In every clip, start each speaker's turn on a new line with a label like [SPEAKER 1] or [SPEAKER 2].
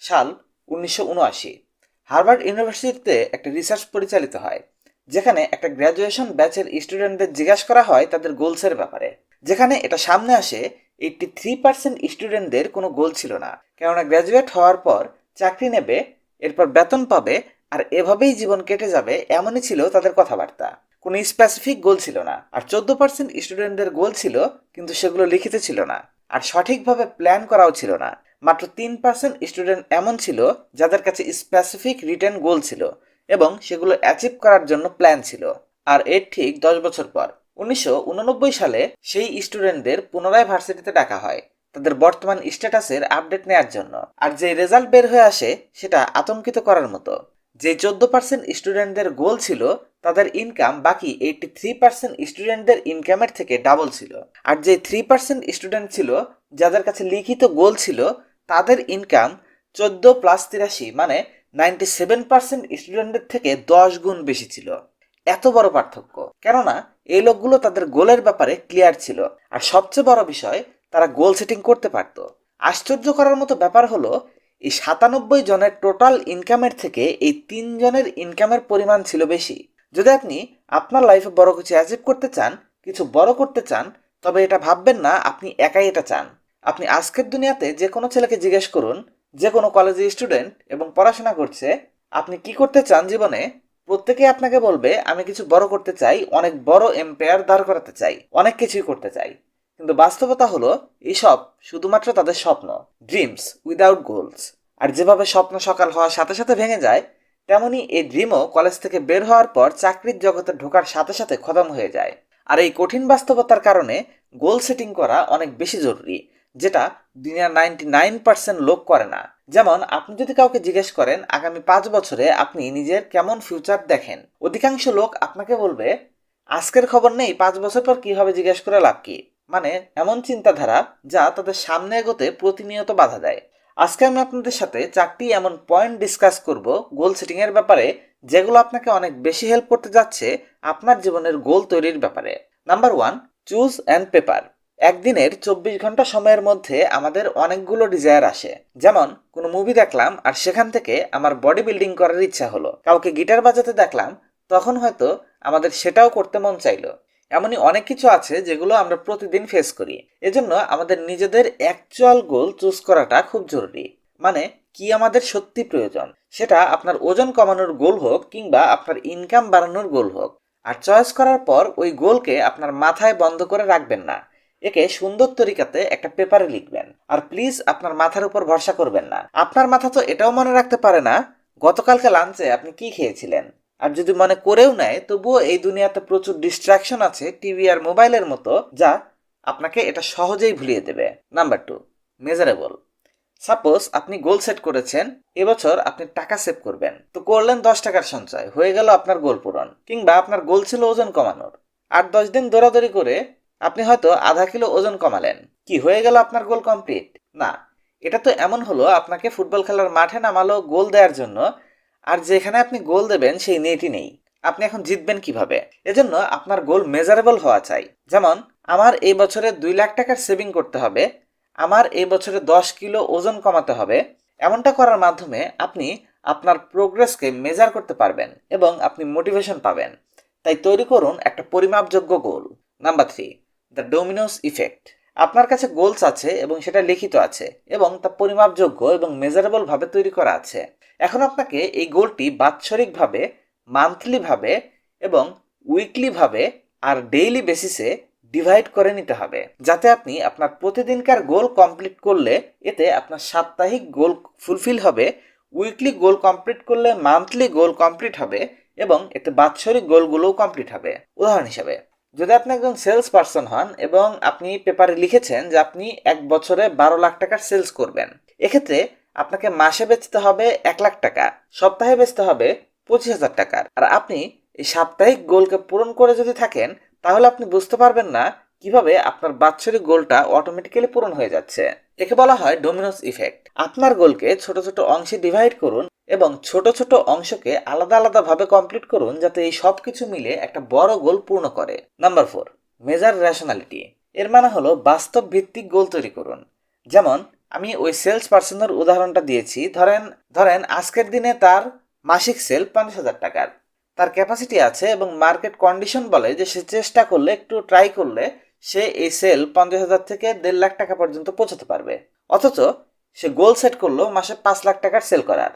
[SPEAKER 1] সাল 1979। হার্ভার্ড ইউনিভার্সিটিতে একটা রিসার্চ পরিচালিত হয়, যেখানে একটা গ্র্যাজুয়েশন ব্যাচের স্টুডেন্টদের জিজ্ঞাসা করা হয় তাদের গোলসের ব্যাপারে। যেখানে এটা সামনে আসে 83% স্টুডেন্টদের কোনো গোল ছিল না, কেননা গ্র্যাজুয়েট হওয়ার পর চাকরি নেবে, এরপর বেতন পাবে, আর এভাবেই জীবন কেটে যাবে, এমনই ছিল তাদের কথাবার্তা। কোনো স্পেসিফিক গোল ছিল না। আর 14% স্টুডেন্টদের গোল ছিল, কিন্তু সেগুলো লিখিত ছিল না, আর সঠিকভাবে প্ল্যান করাও ছিল না। মাত্র 3% স্টুডেন্ট এমন ছিল যাদের কাছে স্পেসিফিক রিটেন গোল ছিল এবং সেগুলো অ্যাচিভ করার জন্য প্ল্যান ছিল। আর এর ঠিক 10 বছর পর 1989 সালে সেই স্টুডেন্টদের পুনরায় ভার্সিটিতে ডাকা হয় তাদের বর্তমান স্ট্যাটাসের আপডেট নেওয়ার জন্য। আর যে রেজাল্ট বের হয়ে আসে সেটা আতঙ্কিত করার মতো। যে 14% স্টুডেন্টদের গোল ছিল, তাদের ইনকাম বাকি 83% স্টুডেন্টদের ইনকামের থেকে ডাবল ছিল। আর যে 3% স্টুডেন্ট ছিল যাদের কাছে লিখিত গোল ছিল, তাদের ইনকাম 14+83 মানে 97% স্টুডেন্টদের থেকে 10 গুণ বেশি ছিল। এত বড় পার্থক্য কেননা এই লোকগুলো তাদের গোলের ব্যাপারে ক্লিয়ার ছিল, আর সবচেয়ে বড় বিষয়, তারা গোল সেটিং করতে পারত। আশ্চর্য করার মতো ব্যাপার হলো, এই 97 জনের টোটাল ইনকামের থেকে এই 3 জনের ইনকামের পরিমাণ ছিল বেশি। যদি আপনি আপনার লাইফে বড় কিছু অ্যাচিভ করতে চান, কিছু বড় করতে চান, তবে এটা ভাববেন না আপনি একাই এটা চান। আপনি আজকের দুনিয়াতে যে কোনো ছেলেকে জিজ্ঞেস করুন, যে কোনো কলেজের স্টুডেন্ট এবং পড়াশোনা করছে, আপনি কি করতে চান জীবনে, প্রত্যেকেই আপনাকে বলবে আমি কিছু বড় করতে চাই, অনেক বড় এম্পায়ার দাঁড় করাতে চাই, অনেক কিছুই করতে চাই। কিন্তু বাস্তবতা হলো এইসব শুধুমাত্র তাদের স্বপ্ন, ড্রিমস উইদাউট গোলস। আর যেভাবে স্বপ্ন সকাল হওয়ার সাথে সাথে ভেঙে যায়, তেমনি এই ড্রিমও কলেজ থেকে বের হওয়ার পর চাকরির জগতে ঢোকার সাথে সাথে খতম হয়ে যায়। আর এই কঠিন বাস্তবতার কারণে গোল সেটিং করা অনেক বেশি জরুরি, যেটা দুনিয়ার 99% লোক করে না। যেমন আপনি যদি কাউকে জিজ্ঞেস করেন আগামী 5 বছরে আপনি নিজের কেমন ফিউচার দেখেন, অধিকাংশ লোক আপনাকে বলবে আজকের খবর নেই, 5 বছর পর কি হবে জিজ্ঞেস করে লাভ কি। মানে এমন চিন্তাধারা যা তাদের সামনে এগোতে প্রতিনিয়ত বাধা দেয়। আজকে আমি আপনাদের সাথে 4টি এমন পয়েন্ট ডিসকাস করব গোল সেটিং এর ব্যাপারে, যেগুলো আপনাকে অনেক বেশি হেল্প করতে যাচ্ছে আপনার জীবনের গোল তৈরির ব্যাপারে। Number 1, choose and paper. একদিনের 24 ঘন্টা সময়ের মধ্যে আমাদের অনেকগুলো ডিজায়ার আসে। যেমন কোনো মুভি দেখলাম আর সেখান থেকে আমার বডি বিল্ডিং করার ইচ্ছা হলো, কাউকে গিটার বাজাতে দেখলাম, তখন হয়তো আমাদের সেটাও করতে মন চাইলো। এমনই অনেক কিছু আছে যেগুলো আমরা প্রতিদিন ফেস করি। এজন্য আমাদের নিজেদের অ্যাকচুয়াল গোল চুজ করাটা খুব জরুরি। মানে কি আমাদের সত্যি প্রয়োজন, সেটা আপনার ওজন কমানোর গোল হোক কিংবা আপনার ইনকাম বাড়ানোর গোল হোক। আর চয়েস করার পর ওই গোলকে আপনার মাথায় বন্ধ করে রাখবেন না, একে সুন্দর তরিকাতে একটা পেপারে লিখবেন। আর প্লিজ আপনার মাথার উপর ভরসা করবেন না। আপনার মাথা তো এটাও মনে রাখতে পারে না গতকালকে লাঞ্চে আপনি কি খেয়েছিলেন। আর যদি মনে করেও নেয়, তবুও এই দুনিয়াতে প্রচুর ডিস্ট্রাকশন আছে টিভি আর মোবাইলের মতো, যা আপনাকে এটা সহজেই ভুলিয়ে দেবে। Number 2, measurable. সাপোজ আপনি গোল সেট করেছেন এবছর আপনি টাকা সেভ করবেন, তো করলেন 10 টাকার সঞ্চয়, হয়ে গেল আপনার গোল পূরণ। কিংবা আপনার গোল ছিল ওজন কমানোর, 8-10 দিন দৌড়াদৌড়ি করে আপনি হয়তো আধা কিলো ওজন কমালেন, কি হয়ে গেল আপনার গোল কমপ্লিট? না, এটা তো এমন হলো আপনাকে ফুটবল খেলার মাঠে নামালো গোল দেওয়ার জন্য, আর যেখানে আপনি গোল দেবেন সেই নেটই নেই। আপনি এখন জিতবেন কিভাবে? এজন্য আপনার গোল মেজারেবল হওয়া চাই। যেমন আমার এই বছরে 2 লাখ টাকার সেভিং করতে হবে, আমার এই বছরে 10 কিলো ওজন কমাতে হবে। এমনটা করার মাধ্যমে আপনি আপনার প্রোগ্রেসকে মেজার করতে পারবেন এবং আপনি মোটিভেশন পাবেন। তাই তৈরি করুন একটা পরিমাপযোগ্য goal. Number 3, the dominoes effect. আপনার কাছে গোলস আছে এবং সেটা লিখিত আছে এবং তা পরিমাপযোগ্য এবং মেজারেবল ভাবে তৈরি করা আছে। এখন আপনাকে এই গোলটি বাৎসরিকভাবে, মান্থলিভাবে এবং উইকলিভাবে আর ডেইলি বেসিসে ডিভাইড করে নিতে হবে, যাতে আপনি আপনার প্রতিদিনকার গোল কমপ্লিট করলে এতে আপনার সাপ্তাহিক গোল ফুলফিল হবে, উইকলি গোল কমপ্লিট করলে মান্থলি গোল কমপ্লিট হবে এবং এতে বাৎসরিক গোলগুলোও কমপ্লিট হবে। উদাহরণ হিসাবে, যদি আপনি একজন সেলস পারসন হন এবং আপনি পেপারে লিখেছেন যে আপনি 1 বছরে 12 লাখ টাকার সেলস করবেন, এক্ষেত্রে আপনাকে মাসে বেচতে হবে 1 লাখ টাকা, সপ্তাহে বেচতে হবে 25,000 টাকার। আর আপনি এই সাপ্তাহিক গোলকে পূরণ করে যদি থাকেন, তাহলে আপনি বুঝতে পারবেন না কিভাবে আপনার বাৎসরিক গোলটা অটোমেটিক্যালি পূরণ হয়ে যাচ্ছে। একে বলা হয় ডোমিনোস ইফেক্ট। আপনার গোলকে ছোট ছোট অংশে ডিভাইড করুন এবং ছোট ছোট অংশকে আলাদা আলাদা ভাবে কমপ্লিট করুন, যাতে এই সব কিছু মিলে একটা বড় গোল পূর্ণ করে। Number 4, measure rationality. এর মানে হলো বাস্তব ভিত্তিক গোল তৈরি করুন। যেমন আমি ওই সেলস পার্সনের উদাহরণটা দিয়েছি। ধরেন আজকের দিনে তার মাসিক সেল 50,000 টাকার, তার ক্যাপাসিটি আছে এবং মার্কেট কন্ডিশন বলে যে সে চেষ্টা করলে, একটু ট্রাই করলে সে এই সেল 50,000 থেকে 1.5 লাখ টাকা পর্যন্ত পৌঁছাতে পারবে। অথচ সে গোল সেট করলো মাসে 5 লাখ টাকার সেল করার,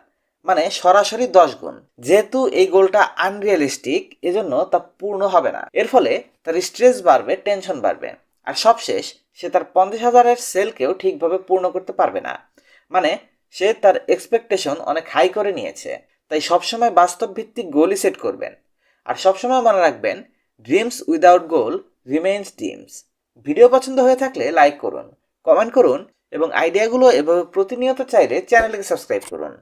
[SPEAKER 1] মানে সরাসরি 10 গুণ। যেহেতু এই গোলটা আনরিয়ালিস্টিক, এজন্য তা পূর্ণ হবে না। এর ফলে তার স্ট্রেস বাড়বে, টেনশন বাড়বে, আর সবশেষ সে তার 50,000-এর সেলকেও ঠিকভাবে পূর্ণ করতে পারবে না। মানে সে তার এক্সপেকটেশন অনেক হাই করে নিয়েছে। তাই সবসময় বাস্তব ভিত্তিক গোলই সেট করবেন। আর সবসময় মনে রাখবেন, ড্রিমস উইদাউট গোল রিমেইনস ড্রিমস। ভিডিও পছন্দ হয়ে থাকলে লাইক করুন, কমেন্ট করুন এবং আইডিয়াগুলো এভাবে প্রতিনিয়ত চাইলে চ্যানেলকে সাবস্ক্রাইব করুন।